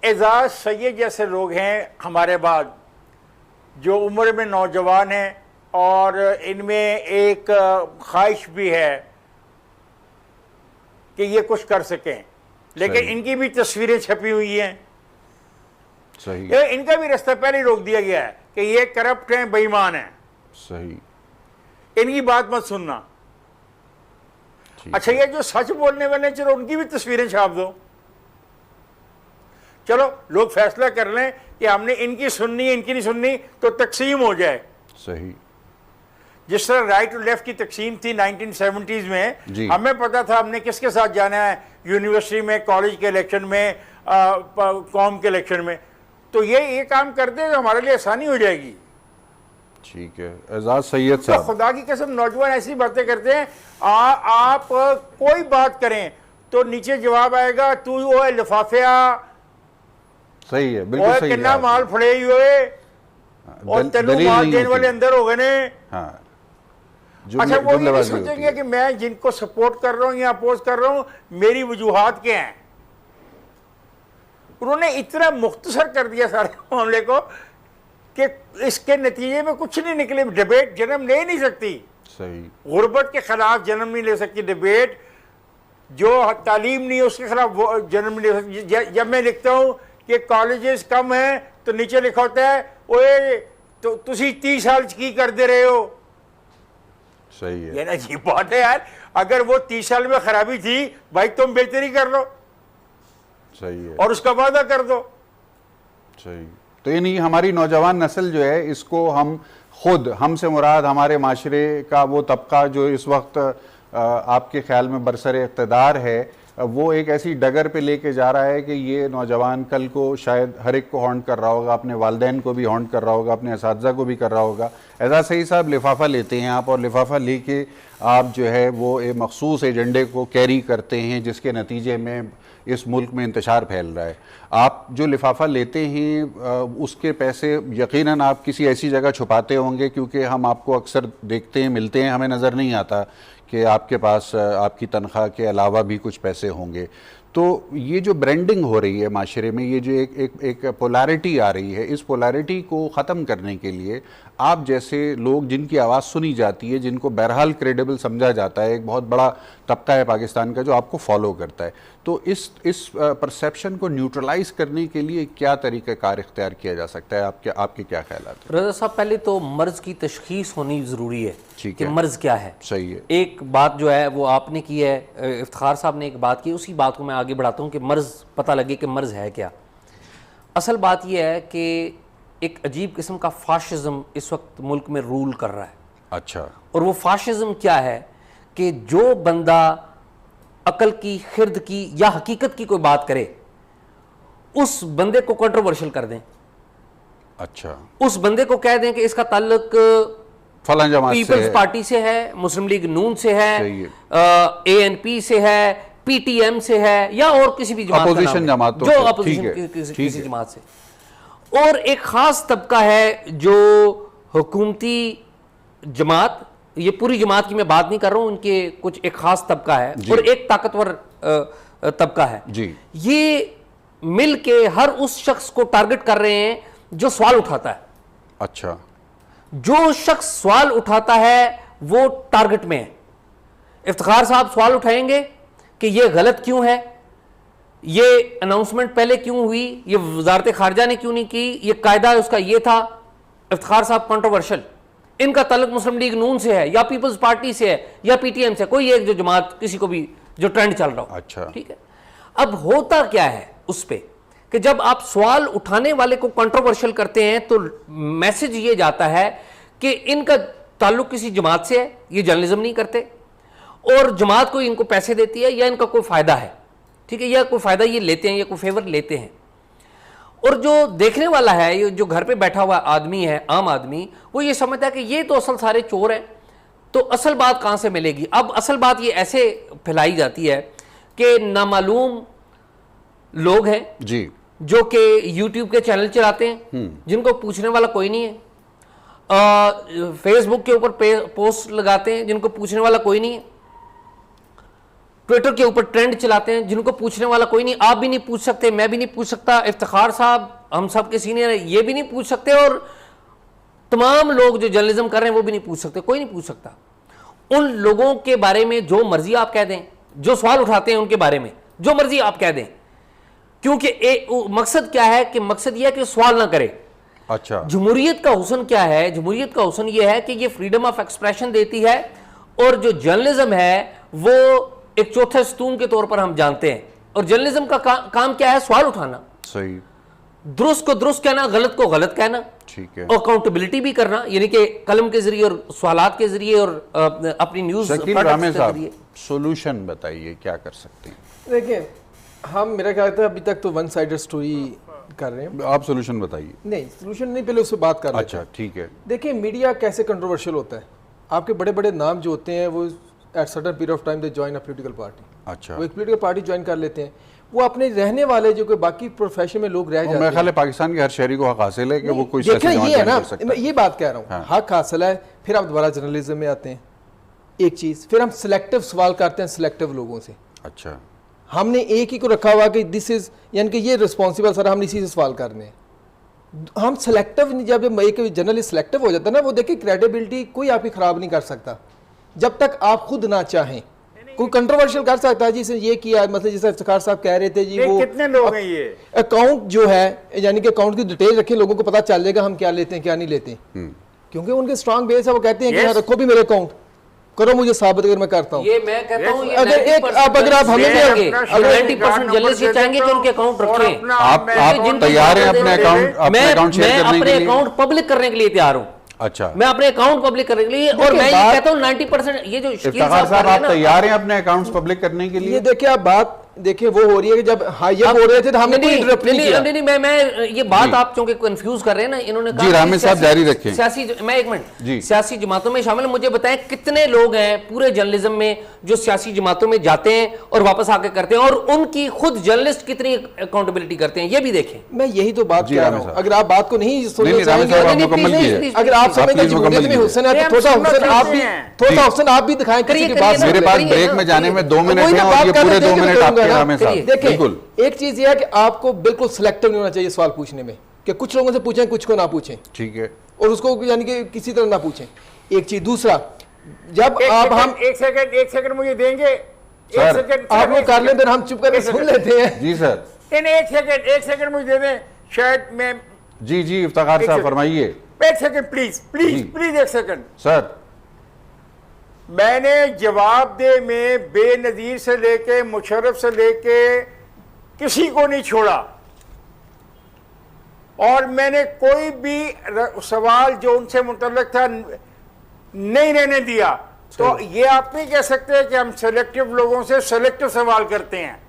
एजाज सैयद जैसे लोग हैं हमारे बाद, जो उम्र में नौजवान हैं और इनमें एक ख्वाहिश भी है कि ये कुछ कर सकें, लेकिन इनकी भी तस्वीरें छपी हुई हैं। सही। इनका भी रास्ता पहले ही रोक दिया गया है कि ये करप्ट हैं, बेईमान हैं। सही। इनकी बात मत सुनना। अच्छा, ये जो सच बोलने वाले, चलो उनकी भी तस्वीरें छाप दो। चलो लोग फैसला कर लें कि हमने इनकी सुननी है, इनकी नहीं सुननी, तो तकसीम हो जाए। सही। जिस तरह राइट टू लेफ्ट की तकसीम थी 1970s में, जी। हमें पता था हमने किसके साथ जाना है, यूनिवर्सिटी में, कॉलेज के इलेक्शन में, कौम के इलेक्शन में। तो ये काम कर दें तो हमारे लिए आसानी हो जाएगी। ठीक है, एजाज सैयद तो साहब। खुदा की कसम नौजवान ऐसी बातें करते हैं, आप कोई बात करें तो नीचे जवाब आएगा, तू वो लिफाफिया सही है, बिल्कुल सही है कितना आपने। माल फड़े हुए और तेनू दलील माल नहीं देने होती। वाले अंदर हो गए ने। हाँ, अच्छा, वो ये नहीं जुमलेबाजी होती सोचेंगे है। कि मैं जिनको सपोर्ट कर रहा हूं या अपोज कर रहा हूं मेरी वजूहात क्या हैं। उन्होंने इतना मुख्तसर कर दिया सारे मामले को कि इसके नतीजे में कुछ नहीं निकले। डिबेट जन्म ले नहीं सकती, सही। गुर्बत के खिलाफ जन्म नहीं ले सकती डिबेट, जो तालीम नहीं है उसके खिलाफ वो जन्म नहीं ले सकती। जब मैं लिखता हूँ कि कॉलेजेस कम हैं तो नीचे लिखा होता है ओए तो तुसी 30 साल की कर दे रहे हो। सही है। ये ना अजीब बात है यार, अगर वो 30 साल में खराबी थी भाई तुम बेहतरी कर लो सही है। और उसका वादा कर दो। सही। तो ये नहीं, हमारी नौजवान नस्ल जो है इसको हम खुद, हमसे मुराद हमारे माशरे का वो तबका जो इस वक्त आपके ख्याल में बरसर इक़्तिदार है, वो एक ऐसी डगर पे लेके जा रहा है कि ये नौजवान कल को शायद हर एक को हॉन्ट कर रहा होगा, अपने वालिदैन को भी हॉन्ट कर रहा होगा, अपने असातिज़ा को भी कर रहा होगा। एजाज सईद साहब, लिफाफा लेते हैं आप और लिफाफा लेके आप जो है वो एक मखसूस एजेंडे को कैरी करते हैं जिसके नतीजे में इस मुल्क में इंतशार फैल रहा है। आप जो लिफाफा लेते हैं उसके पैसे यकीनन आप किसी ऐसी जगह छुपाते होंगे, क्योंकि हम आपको अक्सर देखते हैं, मिलते हैं, हमें नज़र नहीं आता कि आपके पास आपकी तनख्वाह के अलावा भी कुछ पैसे होंगे। तो ये जो ब्रांडिंग हो रही है माशरे में, ये जो एक पोलैरिटी आ रही है, इस पोलैरिटी को ख़त्म करने के लिए आप जैसे लोग जिनकी आवाज़ सुनी जाती है, जिनको बहरहाल क्रेडिबल समझा जाता है, एक बहुत बड़ा तबका है पाकिस्तान का जो आपको फॉलो करता है, तो इस परसेप्शन को न्यूट्रलाइज करने के लिए क्या तरीक़ाकार इख्तियार किया जा सकता है? आपके क्या ख्यालात हैं? रज़ा साहब, पहले तो मर्ज़ की तशख़ीस होनी ज़रूरी है ठीक कि है। मर्ज़ क्या है। सही है। एक बात जो है वो आपने की है, इफ्तिखार साहब ने एक बात की, उसी बात को मैं आगे बढ़ाता हूँ कि मर्ज़ पता लगे कि मर्ज़ है क्या। असल बात यह है कि एक अजीब किस्म का फाशिज़म इस वक्त मुल्क में रूल कर रहा है। अच्छा। और वो फाशिज़म क्या है कि जो बंदा अकल की, खिर्द की या हकीकत की कोई बात करे उस बंदे को कंट्रोवर्शियल कर दें। अच्छा। उस बंदे को कह दें कि इसका ताल्लुक फलां जमात से पीपल्स है। पार्टी से है, मुस्लिम लीग नून से सही है, ANP से है, PTM से है या और किसी भी जमात का नाम अपोजिशन है, जमातों जो से। अपोजिशन ठीक है, ठीक किसी है। जमात से। और एक खास तबका है जो हुकूमती जमात, ये पूरी जमात की मैं बात नहीं कर रहा हूं, उनके कुछ एक खास तबका है जी। और एक ताकतवर तबका है जी। ये मिल के हर उस शख्स को टारगेट कर रहे हैं जो सवाल उठाता है। अच्छा। जो शख्स सवाल उठाता है वो टारगेट में है। इफ्तिखार साहब सवाल उठाएंगे कि ये गलत क्यों है, ये अनाउंसमेंट पहले क्यों हुई, ये वजारत खारजा ने क्यों नहीं की, ये कायदा उसका ये था। इफ्तिखार साहब कंट्रोवर्शियल, इनका ताल्लुक मुस्लिम लीग नून से है या पीपल्स पार्टी से है या PTM से, कोई एक जो जमात किसी को भी जो ट्रेंड चल रहा हो। अच्छा। ठीक है। अब होता क्या है उस पे कि जब आप सवाल उठाने वाले को कंट्रोवर्शियल करते हैं तो मैसेज ये जाता है कि इनका ताल्लुक किसी जमात से है, ये जर्नलिज्म नहीं करते और जमात को इनको पैसे देती है या इनका कोई फायदा है, ठीक है, या कोई फायदा ये लेते हैं या कोई फेवर लेते हैं। और जो देखने वाला है, ये जो घर पे बैठा हुआ आदमी है, आम आदमी, वो ये समझता है कि ये तो असल सारे चोर हैं, तो असल बात कहाँ से मिलेगी। अब असल बात ये ऐसे फैलाई जाती है कि नामालूम लोग हैं जी, जो कि YouTube के चैनल चलाते हैं, जिनको पूछने वाला कोई नहीं है, फेसबुक के ऊपर पोस्ट लगाते हैं जिनको पूछने वाला कोई नहीं है, ट्विटर के ऊपर ट्रेंड चलाते हैं जिनको पूछने वाला कोई नहीं। आप भी नहीं पूछ सकते, मैं भी नहीं पूछ सकता, इफ्तिखार साहब हम सब के सीनियर हैं, ये भी नहीं पूछ सकते, और तमाम लोग जो जर्नलिज्म कर रहे हैं वो भी नहीं पूछ सकते, कोई नहीं पूछ सकता। उन लोगों के बारे में जो मर्जी आप कह दें, जो सवाल उठाते हैं उनके बारे में जो मर्जी आप कह दें, क्योंकि मकसद क्या है कि मकसद यह है कि सवाल ना करे। अच्छा। जमहूरियत का हुस्न क्या है? जमहूरियत का हुस्न यह है कि ये फ्रीडम ऑफ एक्सप्रेशन देती है, और जो जर्नलिज्म है वो एक चौथे स्तून के तौर पर हम जानते हैं। और जर्नलिज्म का काम क्या है? सवाल उठाना। सही, दुरुस्त को दुरुस्त कहना, गलत को गलत कहना, ठीक है। अकाउंटेबिलिटी भी करना, यानी कि कलम के जरिए और सवालात के जरिए और अपनी न्यूज शकील रामे साहब, सोल्यूशन बताइए क्या कर सकते हैं? देखिए, हम मेरा ख्याल था अभी तक तो वन साइडेड स्टोरी कर रहे हैं। आप सोल्यूशन बताइए। नहीं, सोल्यूशन नहीं, पहले उससे बात कर लेते अच्छा, हैं। ठीक है। देखिए, मीडिया कैसे कंट्रोवर्शियल होता है। आपके बड़े बड़े नाम जो होते हैं वो at certain period of time they join a political party. अच्छा, वो एक पॉलिटिकल पार्टी ज्वाइन कर लेते हैं, वो अपने रहने वाले जो कि बाकी प्रोफेशन में लोग रह जाते मेरे हैं। ख्याल है पाकिस्तान के हर शहरी को हक हासिल है कि वो कोई देखिए, सियासी ये जमात है ना, ज्वाइन कर सकता मैं है। ये बात कह रहा हूँ, हाँ। हक हासिल है। फिर आप दोबारा जर्नलिज्म में आते हैं, एक चीज़, फिर हम सिलेक्टिव सवाल करते हैं सिलेक्टिव लोगों से। अच्छा, हमने एक ही को रखा हुआ कि दिस इज, यानी कि ये रिस्पॉन्सिबल सर, हम इसी से सवाल करने हैं। हम सिलेक्टिव, जब एक जर्नलिस्ट सिलेक्टिव हो जाता है ना, वो देखिए क्रेडिबिलिटी कोई आपकी खराब नहीं कर सकता जब तक आप खुद ना चाहें। कोई कंट्रोवर्शियल कर सकता है जी, इसने ये किया, मतलब जैसे इफ्तिखार साहब कह रहे थे जी, वो कितने लोग हैं ये अकाउंट जो है, यानी कि अकाउंट की डिटेल रखे, लोगों को पता चल जाएगा हम क्या लेते हैं क्या नहीं लेते, क्योंकि उनके स्ट्रांग बेस है। वो कहते हैं कि हाँ, रखो भी मेरे अकाउंट, करो मुझे साबित अगर मैं करता हूँ। ये मैं कहता हूँ, ये अगर एक आप अगर आप हमें 90% जर्नलिस्ट ये चाहेंगे कि उनके अकाउंट रखें। आप जिनको तैयार हैं अपने अकाउंट मैं शेयर करने अपने के लिए? अकाउंट पब्लिक करने के लिए तैयार हूँ। अच्छा, मैं अपने अकाउंट पब्लिक करने के लिए, और मैं ये कहता हूँ 90% ये जो शकील इफ्तिखार साहब, कर रहे आप हैं ना, तैयार हैं अपने अकाउंट्स पब्लिक करने के ये लिए? देखिए, आप बात देखिए वो हो रही है कि जब हाइजैक हो रहे थे तो हमने कोई इंटरप्ट नहीं किया। नहीं, मैं ये बात आप चूंकि कंफ्यूज कर रहे हैं ना, इन्होंने कहा जी, रामे साहब जारी रखें। सियासी, मैं एक जी। मिनट, सियासी जमातों में शामिल, मुझे बताएं कितने लोग हैं पूरे जर्नलिज्म में जो सियासी जमातों में जाते हैं और वापस आके करते हैं, और उनकी खुद जर्नलिस्ट कितनी अकाउंटेबिलिटी करते हैं, ये भी देखें। मैं यही तो बात जी, कर रामे रहा हूँ। साहब। अगर आप बात को नहीं सुनना रामे चाहेंगे, साहब, आप नहीं, मुकम्मल please, कीजिए। please, अगर आप समझते प्लीज हैं मुकम्मल जमहूरियत में हुस्न है, कीजिए। तो थोड़ा हम हुस्न आप भी, समझते थोड़ा हुस्न आप भी दिखाएं किसी की बात मेरे सुन पास रहे हैं। ब्रेक में जाने में 2 मिनट वही हैं मैं और बात ये कर पूरे रहे 2 थे, मिनट मैं आपके कहूंगा रामे साहब, देखिए, बिल्कुल। एक चीज ये है कि आपको बिल्कुल सिलेक्टिव नहीं होना चाहिए सवाल पूछने में, कि कुछ लोगों से पूछें कुछ को ना पूछें, ठीक है। और उसको यानी कि किसी तरह ना पूछें। एक चीज, दूसरा, जब आप हम एक सेकंड मुझे देंगे, एक सर, सेकंड आप लोग कर लेते हैं, हम चुप करके सुन लेते हैं। जी सर, एक सेकंड मुझे दे दें, शायद मैं, जी इफ्तिखार एक साहब सेकंड। फरमाइए। एक सेकंड प्लीज प्लीज जी। प्लीज, एक सेकंड। सर, मैंने जवाबदेह में बेनजीर से लेके मुशर्रफ से लेके किसी को नहीं छोड़ा, और मैंने कोई भी सवाल जो उनसे मुतल्लक था नहीं रहने दिया। तो ये आप नहीं कह सकते कि हम सेलेक्टिव लोगों से सेलेक्टिव सवाल करते हैं।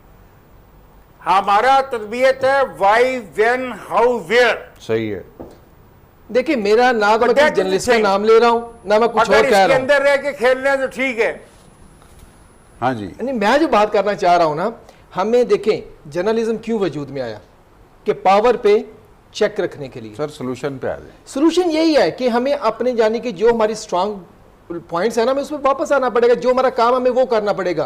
हमारा तरबियत है वाई, व्हेन, हाउ, वेयर। सही है। देखिए, मेरा ना तो मैं But that किसी is जर्नलिस्ट the का thing. नाम ले रहा हूँ, ना मैं कुछ और अगर कह इसके रहा हूँ। अंदर रह के खेलना है तो ठीक है। हाँ जी, नहीं, मैं जो बात करना चाह रहा हूँ ना, हमें देखें जर्नलिज्म क्यों वजूद में आया, कि पावर पे चेक रखने के लिए। सर सोल्यूशन पे आ जाए। सोल्यूशन यही है कि हमें अपने जाने की जो हमारी स्ट्रांग पॉइंट्स है ना, हमें उस पर वापस आना पड़ेगा। जो हमारा काम हमें वो करना पड़ेगा,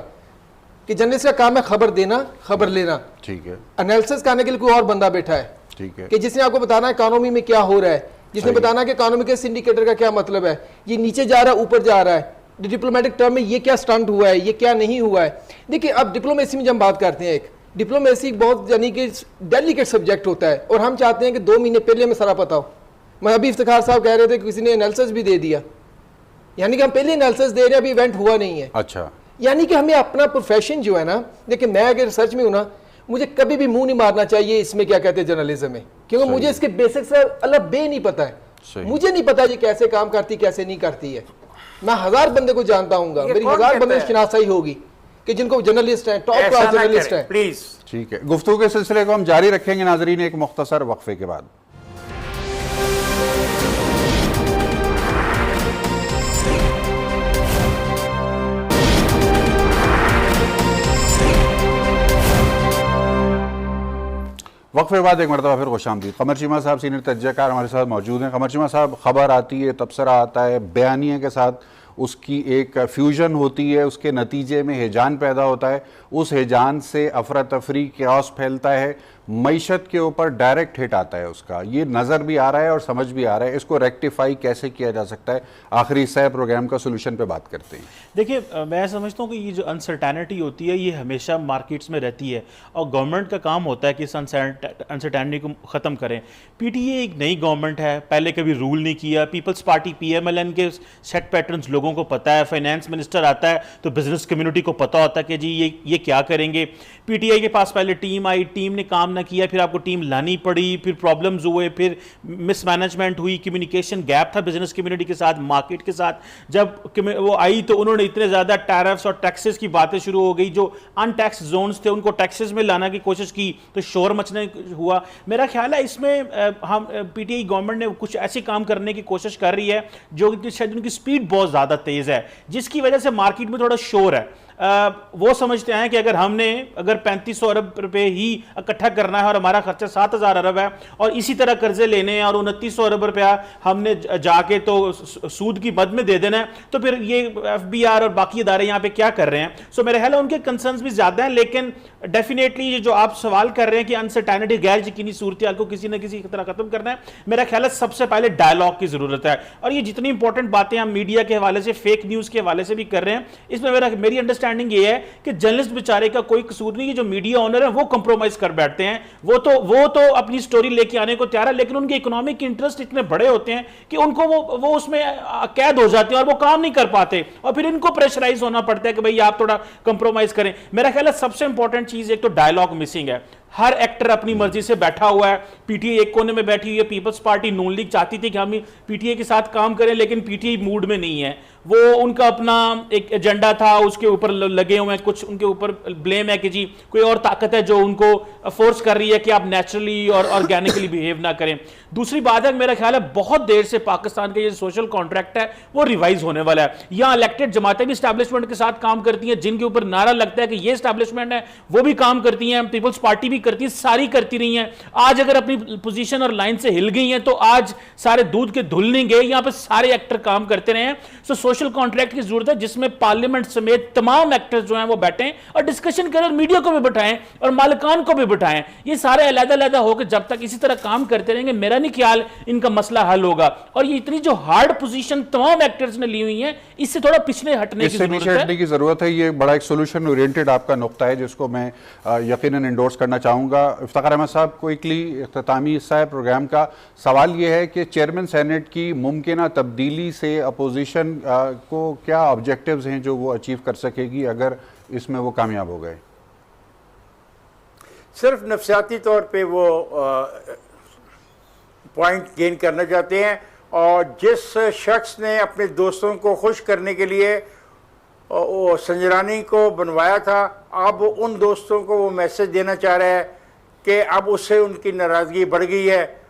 कि जर्नलिस्ट का काम है खबर देना, खबर लेना। ठीक है, एनालिसिस करने के लिए कोई और बंदा बैठा है, ठीक है। कि जिसने आपको बताना है इकोनॉमी में क्या हो रहा है, जिसने सही। बताना है कि इकोनॉमी के सिंडिकेटर का क्या मतलब है, ये नीचे जा रहा है ऊपर जा रहा है, डिप्लोमेटिक टर्म में ये क्या स्टंट हुआ है, ये क्या नहीं हुआ है। देखिए, अब डिप्लोमेसी में जब हम बात करते हैं, एक डिप्लोमेसी बहुत यानी कि डेलिकेट सब्जेक्ट होता है, और हम चाहते हैं कि 2 महीने पहले हमें सारा पता हो। मैं अभी इफ्तिखार साहब कह रहे थे कि किसी ने एनालिसिस भी दे दिया, यानी कि हम पहले एनालिसिस दे रहे हैं, अभी इवेंट हुआ नहीं है। अच्छा, यानी कि हमें अपना प्रोफेशन जो है ना, देखिए मैं अगर रिसर्च में हूँ ना, मुझे कभी भी मुंह नहीं मारना चाहिए इसमें क्या कहते हैं जर्नलिज्म में, क्योंकि सही। मुझे इसके बेसिक्स अल्लाह बे नहीं पता है। सही। मुझे नहीं पता ये कैसे काम करती कैसे नहीं करती है। मैं 1000 बंदे को जानता हूँ, ये मेरी कौन 1000 कहता बंदे है? शिनासाई होगी कि जिनको जर्नलिस्ट हैं, टॉप क्लास जर्नलिस्ट हैं। प्लीज। ठीक है। गुफ्तगू के सिलसिले को हम जारी रखेंगे नाजरीन, एक मुख्तसर वक्फे के बाद। वक्फे बाद एक मरतबा फिर खुशामदीद। कमर चीमा साहब सीनियर तज्ज़ियाकार हमारे साथ मौजूद हैं। कमर चीमा साहब, खबर आती है, तबसरा आता है, बयानिए के साथ उसकी एक फ्यूजन होती है, उसके नतीजे में हिजान पैदा होता है, उस हिजान से अफरा तफरी क्यास फैलता है, मईशत के ऊपर डायरेक्ट हिट आता है उसका। ये नज़र भी आ रहा है और समझ भी आ रहा है। इसको रेक्टिफाई कैसे किया जा सकता है? आखिरी हिस्सा प्रोग्राम का सोल्यूशन पे बात करते हैं। देखिए, मैं समझता हूँ कि ये जो अनसर्टेनिटी होती है ये हमेशा मार्केट्स में रहती है, और गवर्नमेंट का काम होता है कि इस अनसर्टेनिटी को ख़त्म करें। पीटीए एक नई गवर्नमेंट है, पहले कभी रूल नहीं किया। पीपल्स पार्टी पीएमएलएन के सेट पैटर्न्स लोगों को पता है। फाइनेंस मिनिस्टर आता है तो बिजनेस कम्युनिटी को पता होता है कि जी ये क्या करेंगे। पीटीआई के पास पहले टीम आई, टीम ने काम सामना किया, फिर आपको टीम लानी पड़ी, फिर प्रॉब्लम्स हुए, फिर मिसमैनेजमेंट हुई, कम्युनिकेशन गैप था बिजनेस कम्युनिटी के साथ, मार्केट के साथ। जब वो आई तो उन्होंने इतने ज़्यादा टैरिफ्स और टैक्सेस की बातें शुरू हो गई, जो अनटैक्स जोन्स थे उनको टैक्सेस में लाने की कोशिश की तो शोर मचने हुआ। मेरा ख्याल है इसमें हम पीटीआई गवर्नमेंट ने कुछ ऐसे काम करने की कोशिश कर रही है जो कि शायद उनकी स्पीड बहुत ज़्यादा तेज़ है, जिसकी वजह से मार्केट में थोड़ा शोर है। वो समझते हैं कि अगर 3500 अरब रुपए ही इकट्ठा करना है और हमारा खर्चा 7000 अरब है और इसी तरह कर्जे लेने हैं और 2900 अरब रुपया हमने जाके तो सूद की मद में दे देना है, तो फिर ये एफबीआर और बाकी इदारे यहाँ पे क्या कर रहे हैं। सो मेरे ख्याल है उनके कंसर्न्स भी ज्यादा हैं, लेकिन डेफिनेटली जो आप सवाल कर रहे हैं कि अनसर्टेनिटी, गैर यकीनी सूरत को किसी न किसी तरह खत्म करना है, मेरा ख्याल है सबसे पहले डायलॉग की जरूरत है। और ये जितनी इंपॉर्टेंट बातें हम मीडिया के हवाले से, फेक न्यूज के हवाले से भी कर रहे हैं, इसमें मेरी अंडरस्टैंडिंग ये है कि जर्नलिस्ट बेचारे का कोई कसूर नहीं है, जो मीडिया ओनर है वो कंप्रोमाइज कर बैठते हैं। वो तो अपनी स्टोरी लेके आने को तैयार है, लेकिन उनके इकोनॉमिक इंटरेस्ट इतने बड़े होते हैं कि उनको वो उसमें कैद हो जाते हैं और वो काम नहीं कर पाते, और फिर इनको प्रेशराइज होना पड़ता है कि भाई आप थोड़ा कंप्रोमाइज करें। मेरा ख्याल है सबसे इंपॉर्टेंट चीज एक तो डायलॉग मिसिंग है। हर एक्टर अपनी मर्जी से बैठा हुआ है, पीटीआई एक कोने में बैठी हुई है, पीपल्स पार्टी नून लीग चाहती थी कि हम पीटीआई के साथ काम करें, लेकिन पीटीआई मूड में नहीं है। वो उनका अपना एक एजेंडा था, उसके ऊपर लगे हुए हैं, कुछ उनके ऊपर ब्लेम है कि जी कोई और ताकत है जो उनको फोर्स कर रही है कि आप नेचुरली और ऑर्गेनिकली बिहेव ना करें। दूसरी बात है, मेरा ख्याल है बहुत देर से पाकिस्तान का ये सोशल कॉन्ट्रैक्ट है वो रिवाइज होने वाला है। यहाँ इलेक्टेड जमातें भी एस्टैब्लिशमेंट के साथ काम करती हैं, जिनके ऊपर नारा लगता है कि ये एस्टैब्लिशमेंट है, वो भी काम करती हैं, पीपल्स पार्टी भी करती है, सारी करती रही हैं। आज अगर अपनी पोजीशन और लाइन से हिल गई हैं तो आज सारे दूध के धुल नहीं गए, यहां पे सारे एक्टर काम करते रहे हैं। सो सोशल कॉन्ट्रैक्ट की जरूरत है जिसमें पार्लियामेंट समेत तमाम एक्टर्स जो हैं वो बैठें और डिस्कशन करें, मीडिया को भी बिठाएं और मालिकान को भी बिठाएं। ये सारे अलग-अलग होकर जब तक इसी तरह काम करते रहेंगे, मेरा नहीं ख्याल इनका मसला हल होगा। और ये इतनी जो हार्ड पोजीशन तमाम एक्टर्स ने ली हुई है, इससे थोड़ा पिछले हटने की जरूरत है। ये बड़ा एक सोल्यूशन ओरिएंटेड आपका नुक्ता है जिसको मैं यकीनन इंडोर्स करना चाहूंगा। इफ्तिखार अहमद साहब, क्विकली इख्तितामी हिस्सा है प्रोग्राम का। सवाल ये है कि चेयरमैन सेनेट की मुमकिन तब्दीली से अपोजिशन को क्या ऑब्जेक्टिव्स हैं जो वो अचीव कर सकेगी अगर इसमें वो कामयाब हो गए? सिर्फ नफसियाती तौर पे वो पॉइंट गेन करना चाहते हैं, और जिस शख्स ने अपने दोस्तों को खुश करने के लिए वो संजरानी को बनवाया था, अब उन दोस्तों को वो मैसेज देना चाह रहा है कि अब उससे उनकी नाराज़गी बढ़ गई है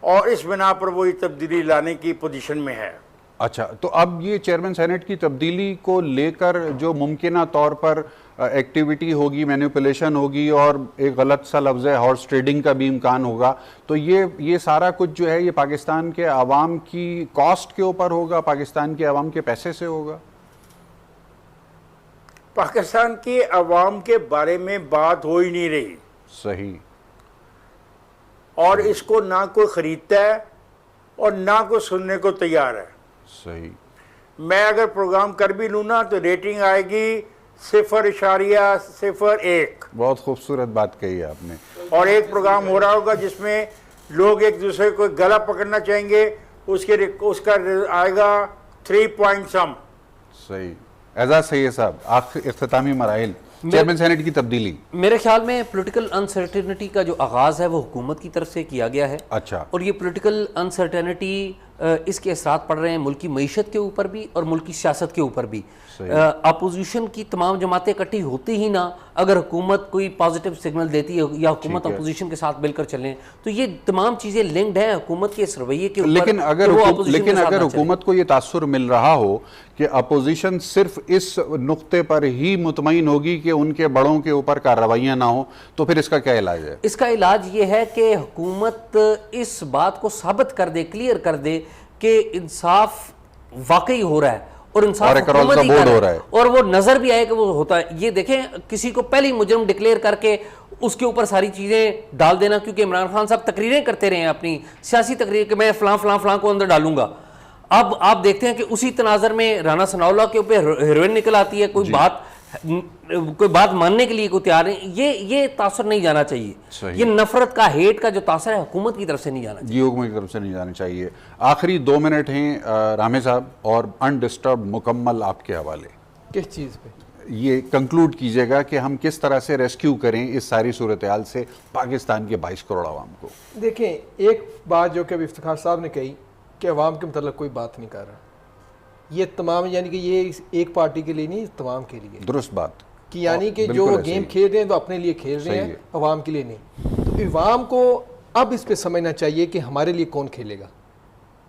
और इस बिना पर वो ये तब्दीली लाने की पोजीशन में है। अच्छा, तो अब ये चेयरमैन सेनेट की तब्दीली को लेकर जो मुमकिन तौर पर एक्टिविटी होगी, मैनिपुलेशन होगी और एक गलत सा लफ्ज़ है हॉर्स ट्रेडिंग का भी इम्कान होगा, तो ये सारा कुछ जो है ये पाकिस्तान के आवाम की कॉस्ट के ऊपर होगा, पाकिस्तान के आवाम के पैसे से होगा? पाकिस्तान की आवाम के बारे में बात हो ही नहीं रही। सही। और इसको ना कोई खरीदता है और ना कोई सुनने को तैयार है। सही। मैं अगर प्रोग्राम कर भी लूँ ना तो रेटिंग आएगी 0.01। बहुत खूबसूरत बात कही है आपने। और एक प्रोग्राम हो रहा होगा जिसमें लोग एक दूसरे को गला पकड़ना चाहेंगे, उसका आएगा 3 पॉइंट सम। सही। एजाज सही है साहब, आखिर इख्तितामी मराहिल चेयरमैन सेनेट की तब्दीली। मेरे ख्याल में पॉलिटिकल अनसर्टेनिटी का जो आगाज़ है वो हुकूमत की तरफ से किया गया है। अच्छा। और ये पॉलिटिकल अनसर्टेनिटी इसके असरात पड़ रहे हैं मुल्क की मईशत के ऊपर भी और मुल्क की सियासत के ऊपर भी। अपोजिशन की तमाम जमातें इकट्ठी होती ही ना अगर हुकूमत कोई पॉजिटिव सिग्नल देती है या हुकूमत अपोजिशन के साथ मिलकर चलें, तो ये तमाम चीज़ें लिंक्ड हैं हुकूमत के इस रवैये के ऊपर। लेकिन अगर हुकूमत को ये तासुर मिल रहा हो कि अपोजिशन सिर्फ इस नुक्ते पर ही मुतमईन होगी कि उनके बड़ों के ऊपर कार्रवाइयाँ ना हो, तो फिर इसका क्या इलाज है? इसका इलाज ये है कि हुकूमत इस बात को साबित कर दे, क्लियर कर दे कि इंसाफ वाकई हो रहा है और इंसाफ हुकूमत ही कर रहा है और वो नजर भी आए कि वो होता है। ये देखें, किसी को पहले ही मुजरिम डिक्लेयर करके उसके ऊपर सारी चीजें डाल देना, क्योंकि इमरान खान साहब तकरीरें करते रहे हैं, अपनी सियासी तकरीर कि मैं फलां फलां फलां को अंदर डालूंगा। अब आप देखते हैं कि उसी तनाजर में राना सनाउल्लाह के ऊपर हीरोइन निकल आती है, कोई बात मानने के लिए कोई तैयार नहीं। ये तासर नहीं जाना चाहिए। ये नफरत का, हेट का जो तासर है हुकूमत की तरफ से नहीं जाना चाहिए। हुकूमत की तरफ से नहीं जाना चाहिए। आखिरी 2 मिनट हैं रामे साहब, और अनडिस्टर्ब मुकम्मल आपके हवाले। किस चीज़ पे? ये कंक्लूड कीजिएगा कि हम किस तरह से रेस्क्यू करें इस सारी सूरत हाल से पाकिस्तान के 22 करोड़ आवाम को। देखें, एक बात जो कि अभी इफ्तिखार साहब ने कही कि अवाम के मतलब कोई बात नहीं कर रहा, ये तमाम यानी कि ये एक पार्टी के लिए नहीं, तमाम के लिए दुरुस्त बात कि यानी कि जो बिल्कुल ऐसे गेम ही। खेल रहे हैं तो अपने लिए खेल रहे सही हैं, है। अवाम के लिए नहीं। तो अवाम को अब इस पे समझना चाहिए कि हमारे लिए कौन खेलेगा,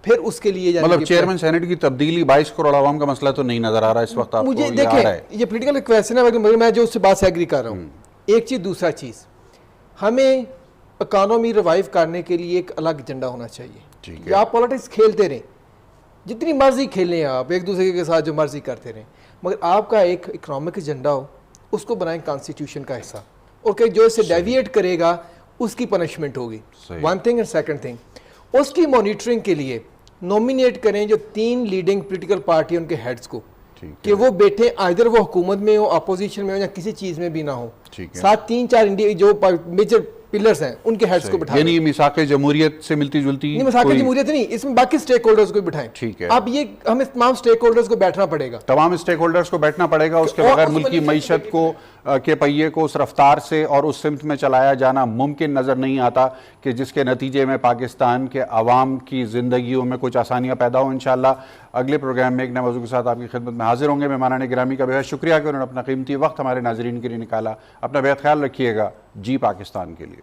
फिर उसके लिए यानी मतलब कि चेयरमैन सेनेट की तब्दीली 22 करोड़ आवाम का मसला तो नहीं नजर आ रहा इस वक्त आपको? मुझे ये आ रहा है? देखें, ये पॉलिटिकल क्वेश्चन है मगर मैं जो उससे बात से एग्री कर रहा हूँ। एक चीज़, दूसरा चीज़, हमें इकानमी रिवाइव करने के लिए एक अलग एजेंडा होना चाहिए। ठीक है। या आप पॉलिटिक्स खेलते रहें, जितनी मर्जी खेलें आप एक दूसरे के साथ जो मर्जी करते रहें, मगर आपका एक इकोनॉमिक एजेंडा हो, उसको बनाएं कॉन्स्टिट्यूशन का हिस्सा, और कि जो इससे डेविएट करेगा उसकी पनिशमेंट होगी। सही। One thing and second thing, उसकी मॉनिटरिंग के लिए नॉमिनेट करें जो 3 लीडिंग पॉलिटिकल पार्टी उनके हेड्स को, ठीक कि वो बैठे, आइदर वो हुकूमत में हो, अपोजिशन में हो, या किसी चीज़ में भी ना हो, ठीक है। साथ 3-4 इंडिया जो मेजर पिलर्स हैं उनके हेड्स को बिठा यानी मिसाक जमहूरियत से मिलती जुलती नहीं, मसाक कोई- जमहूरियत नहीं, इसमें बाकी स्टेक होल्डर्स को बिठाएं। ठीक है। अब ये हमें तमाम स्टेक होल्डर्स को बैठना पड़ेगा। तमाम स्टेक होल्डर्स को बैठना पड़ेगा, उसके और बगैर उस मुल्क की बनी- मईशत को के पहिए को उस रफ्तार से और उस सिमत में चलाया जाना मुमकिन नज़र नहीं आता कि जिसके नतीजे में पाकिस्तान के अवाम की ज़िंदगियों में कुछ आसानियाँ पैदा हो। इंशाअल्लाह अगले प्रोग्राम में एक नए मौजू के साथ आपकी खिदमत में हाजिर होंगे। मेहमानान गिरामी का बेहद शुक्रिया कि उन्होंने अपना कीमती वक्त हमारे नाजरीन के लिए निकाला। अपना बेहद ख्याल रखिएगा। जी पाकिस्तान के लिए।